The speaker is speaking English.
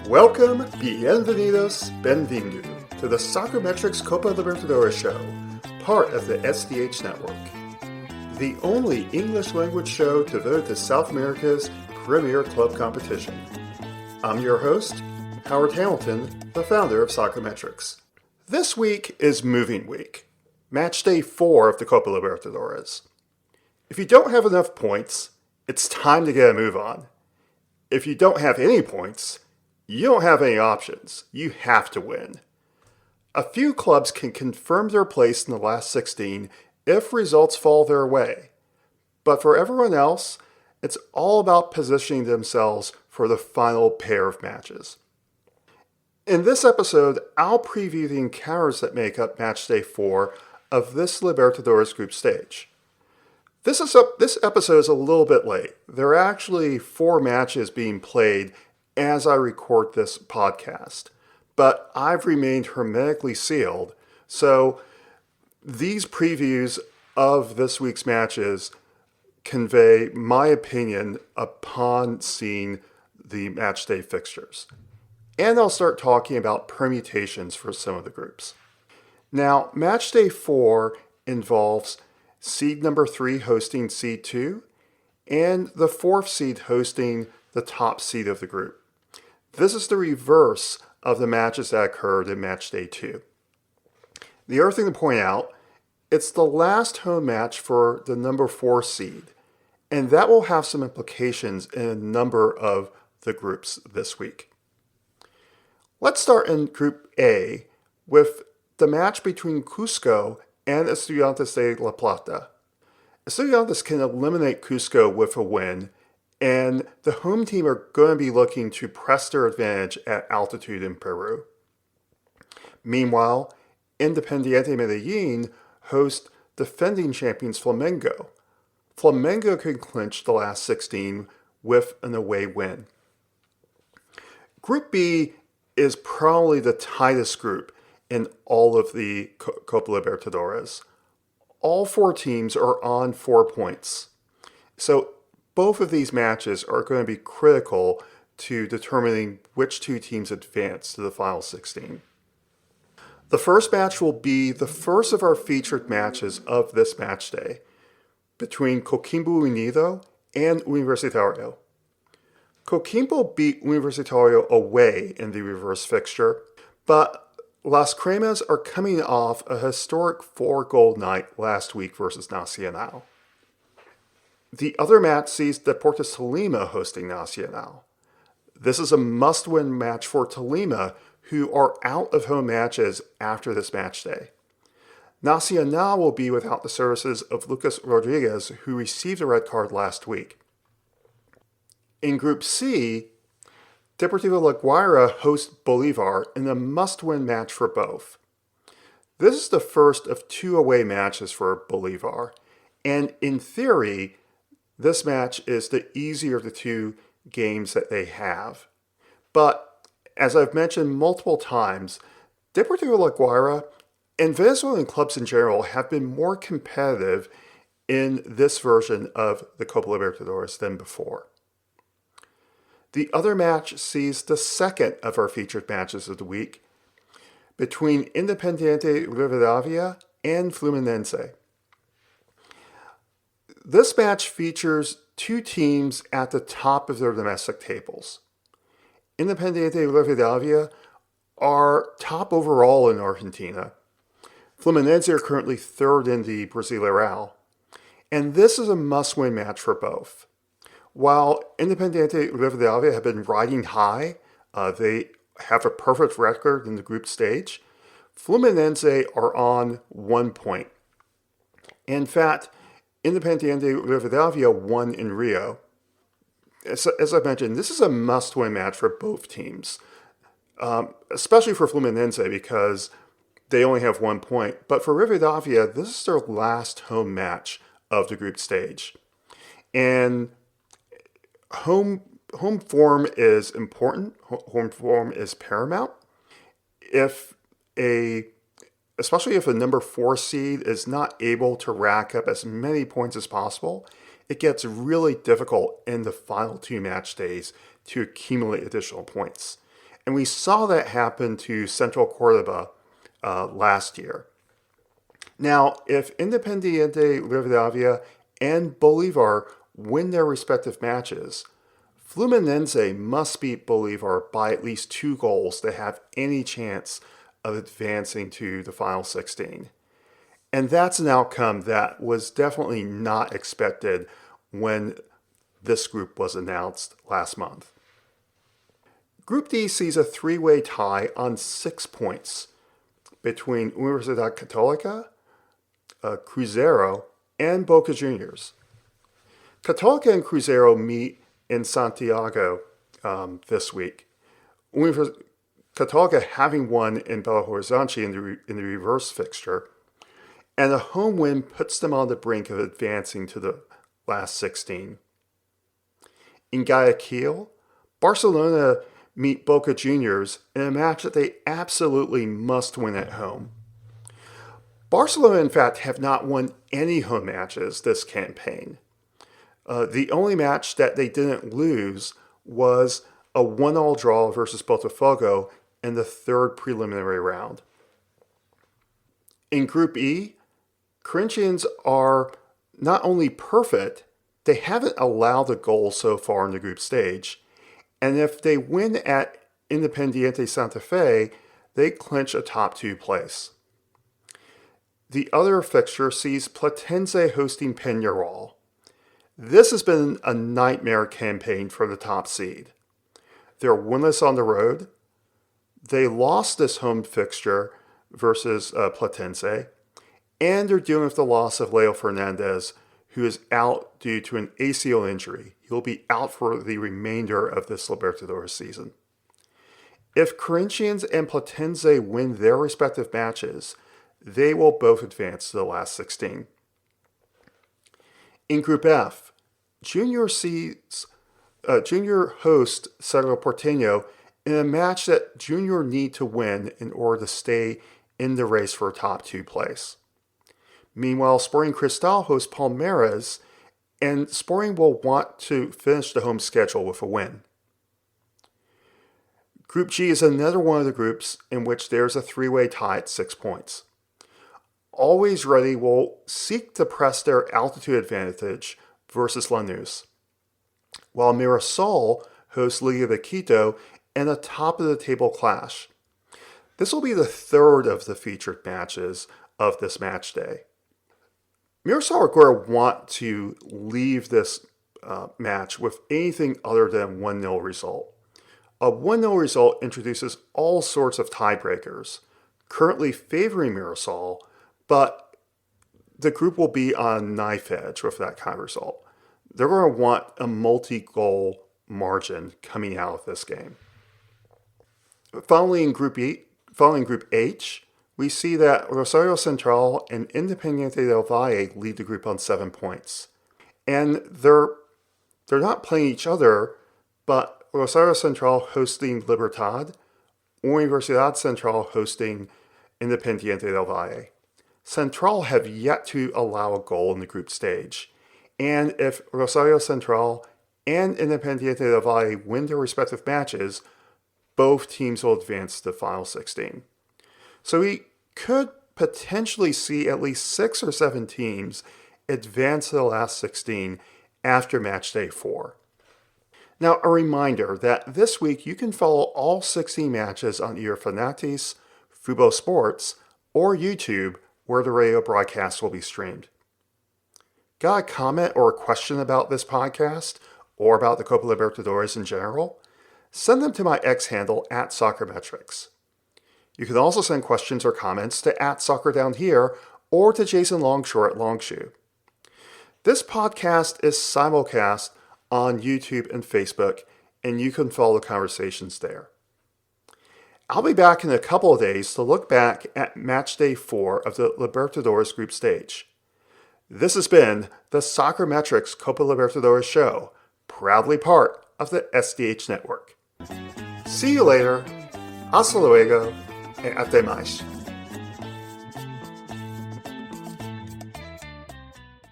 Welcome, bienvenidos, benvindu, to the Soccermetrics Copa Libertadores show, part of the SDH network. The only English language show devoted to South America's premier club competition. I'm your host, Howard Hamilton, the founder of Soccermetrics. This week is moving week, match day 4 of the Copa Libertadores. If you don't have enough points, it's time to get a move on. If you don't have any points, you don't have any options. You have to win. A few clubs can confirm their place in the last 16 if results fall their way. But for everyone else, it's all about positioning themselves for the final pair of matches. In this episode, I'll preview the encounters that make up match day 4 of this Libertadores group stage. This episode is a little bit late. There are actually 4 matches being played as I record this podcast, but I've remained hermetically sealed, so these previews of this week's matches convey my opinion upon seeing the match day fixtures. And I'll start talking about permutations for some of the groups. Now, match day 4 involves seed number 3 hosting seed 2, and the 4th seed hosting the top seed of the group. This is the reverse of the matches that occurred in match day 2. The other thing to point out, it's the last home match for the number 4 seed, and that will have some implications in a number of the groups this week. Let's start in Group A with the match between Cusco and Estudiantes de La Plata. Estudiantes can eliminate Cusco with a win, and the home team are going to be looking to press their advantage at altitude in Peru. Meanwhile, Independiente Medellin host defending champions Flamengo. Flamengo could clinch the last 16 with an away win. Group B is probably the tightest group in all of the Copa Libertadores. All 4 teams are on 4 points. So both of these matches are going to be critical to determining which 2 teams advance to the final 16. The first match will be the first of our featured matches of this match day between Coquimbo Unido and Universitario. Coquimbo beat Universitario away in the reverse fixture, but Las Cremas are coming off a historic 4-goal night last week versus Nacional. The other match sees Deportes Tolima hosting Nacional. This is a must-win match for Tolima, who are out of home matches after this match day. Nacional will be without the services of Lucas Rodriguez, who received a red card last week. In Group C, Deportivo La Guaira hosts Bolívar in a must-win match for both. This is the first of 2 away matches for Bolívar, and in theory, this match is the easier of the 2 games that they have. But, as I've mentioned multiple times, Deportivo La Guaira and Venezuelan clubs in general have been more competitive in this version of the Copa Libertadores than before. The other match sees the second of our featured matches of the week between Independiente Rivadavia and Fluminense. This match features 2 teams at the top of their domestic tables. Independiente Rivadavia are top overall in Argentina. Fluminense are currently 3rd in the Brasileirão, and this is a must-win match for both. While Independiente Rivadavia have been riding high, they have a perfect record in the group stage, Fluminense are on 1 point. In fact, Independiente Rivadavia won in Rio. As I mentioned, this is a must-win match for both teams, especially for Fluminense because they only have 1 point. But for Rivadavia, this is their last home match of the group stage. And home form is important. Home form is paramount. Especially if a number 4 seed is not able to rack up as many points as possible, it gets really difficult in the final 2 match days to accumulate additional points. And we saw that happen to Central Cordoba last year. Now, if Independiente Rivadavia and Bolivar win their respective matches, Fluminense must beat Bolivar by at least 2 goals to have any chance of advancing to the final 16. And that's an outcome that was definitely not expected when this group was announced last month. Group D sees a 3-way tie on 6 points between Universidad Católica, Cruzeiro, and Boca Juniors. Católica and Cruzeiro meet in Santiago this week. Católica having won in Belo Horizonte in the reverse fixture, and a home win puts them on the brink of advancing to the last 16. In Guayaquil, Barcelona meet Boca Juniors in a match that they absolutely must win at home. Barcelona, in fact, have not won any home matches this campaign. The only match that they didn't lose was a 1-1 draw versus Botafogo in the 3rd preliminary round. In Group E, Corinthians are not only perfect, they haven't allowed a goal so far in the group stage. And if they win at Independiente Santa Fe, they clinch a top 2 place. The other fixture sees Platense hosting Peñarol. This has been a nightmare campaign for the top seed. They're winless on the road. They lost this home fixture versus Platense, and they're dealing with the loss of Leo Fernandez, who is out due to an ACL injury. He'll be out for the remainder of this Libertadores season. If Corinthians and Platense win their respective matches, they will both advance to the last 16. In Group F, Junior host Cerro Porteño in a match that Junior need to win in order to stay in the race for a top 2 place. Meanwhile, Sporting Cristal hosts Palmeiras, and Sporting will want to finish the home schedule with a win. Group G is another one of the groups in which there's a 3-way tie at 6 points. Always Ready will seek to press their altitude advantage versus Lanús, while Mirassol hosts Liga de Quito in a top-of-the-table clash. This will be the 3rd of the featured matches of this match day. Mirassol are going to want to leave this match with anything other than a 1-0 result. A 1-0 result introduces all sorts of tiebreakers, currently favoring Mirassol, but the group will be on knife edge with that kind of result. They're going to want a multi-goal margin coming out of this game. Following Group H, we see that Rosario Central and Independiente del Valle lead the group on 7 points. And they're not playing each other, but Rosario Central hosting Libertad, Universidad Central hosting Independiente del Valle. Central have yet to allow a goal in the group stage. And if Rosario Central and Independiente del Valle win their respective matches, both teams will advance to the final 16. So we could potentially see at least 6 or 7 teams advance to the last 16 after match day 4. Now, a reminder that this week you can follow all 16 matches on either Fanatics, Fubo Sports, or YouTube, where the radio broadcast will be streamed. Got a comment or a question about this podcast, or about the Copa Libertadores in general? Send them to my X handle at Soccermetrics. You can also send questions or comments to @SoccerDownHere or to Jason Longshore at Longshoe. This podcast is simulcast on YouTube and Facebook, and you can follow the conversations there. I'll be back in a couple of days to look back at match day 4 of the Libertadores group stage. This has been the Soccermetrics Copa Libertadores show, proudly part of the SDH network. See you later. Hasta luego. E até mais.